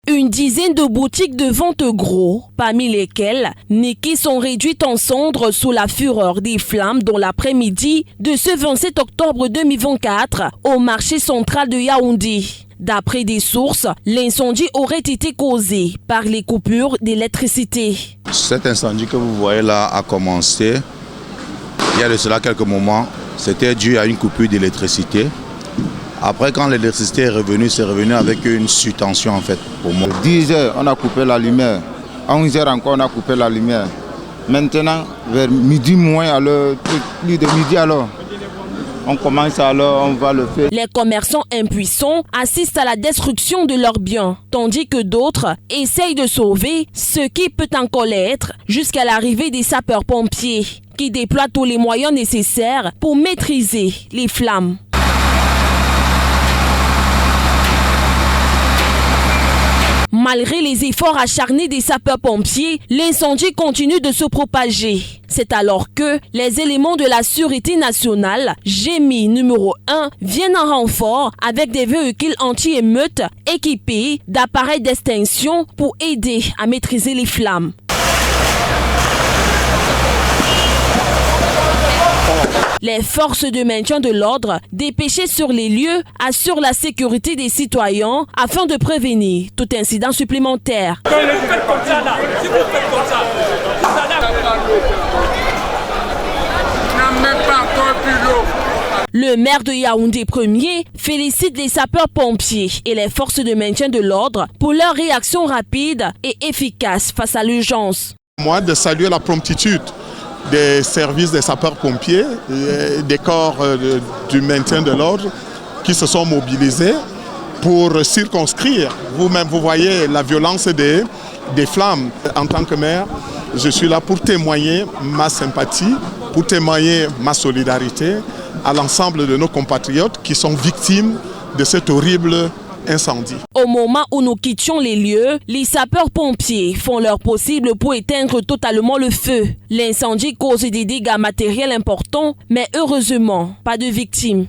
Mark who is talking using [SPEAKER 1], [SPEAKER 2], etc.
[SPEAKER 1] Une dizaine de boutiques de vente gros, parmi lesquelles Niki sont réduites en cendres sous la fureur des flammes dans l'après-midi de ce 27 octobre 2024 au marché central de Yaoundé. D'après des sources, l'incendie aurait été causé par les coupures d'électricité.
[SPEAKER 2] Cet incendie que vous voyez là a commencé il y a de cela quelques moments. C'était dû à une coupure d'électricité. Après, quand l'électricité est revenue, c'est revenu avec une surtension en fait pour moi.
[SPEAKER 3] 10 h, on a coupé la lumière. À 11 h encore, on a coupé la lumière. Maintenant, vers midi moins, alors, plus de midi alors. On commence alors, on va le faire.
[SPEAKER 1] Les commerçants impuissants assistent à la destruction de leurs biens, tandis que d'autres essayent de sauver ce qui peut encore l'être jusqu'à l'arrivée des sapeurs-pompiers, qui déploient tous les moyens nécessaires pour maîtriser les flammes. Malgré les efforts acharnés des sapeurs-pompiers, l'incendie continue de se propager. C'est alors que les éléments de la Sûreté nationale, GMI numéro 1, viennent en renfort avec des véhicules anti-émeutes équipés d'appareils d'extinction pour aider à maîtriser les flammes. Les forces de maintien de l'ordre dépêchées sur les lieux assurent la sécurité des citoyens afin de prévenir tout incident supplémentaire. Le maire de Yaoundé 1er félicite les sapeurs-pompiers et les forces de maintien de l'ordre pour leur réaction rapide et efficace face à l'urgence.
[SPEAKER 4] Moi, de saluer la promptitude des services des sapeurs-pompiers, des corps du maintien de l'ordre qui se sont mobilisés pour circonscrire. Vous-même, vous voyez la violence des flammes. En tant que maire, je suis là pour témoigner ma sympathie, pour témoigner ma solidarité à l'ensemble de nos compatriotes qui sont victimes de cet horrible incendie.
[SPEAKER 1] Au moment où nous quittions les lieux, les sapeurs-pompiers font leur possible pour éteindre totalement le feu. L'incendie cause des dégâts matériels importants, mais heureusement, pas de victimes.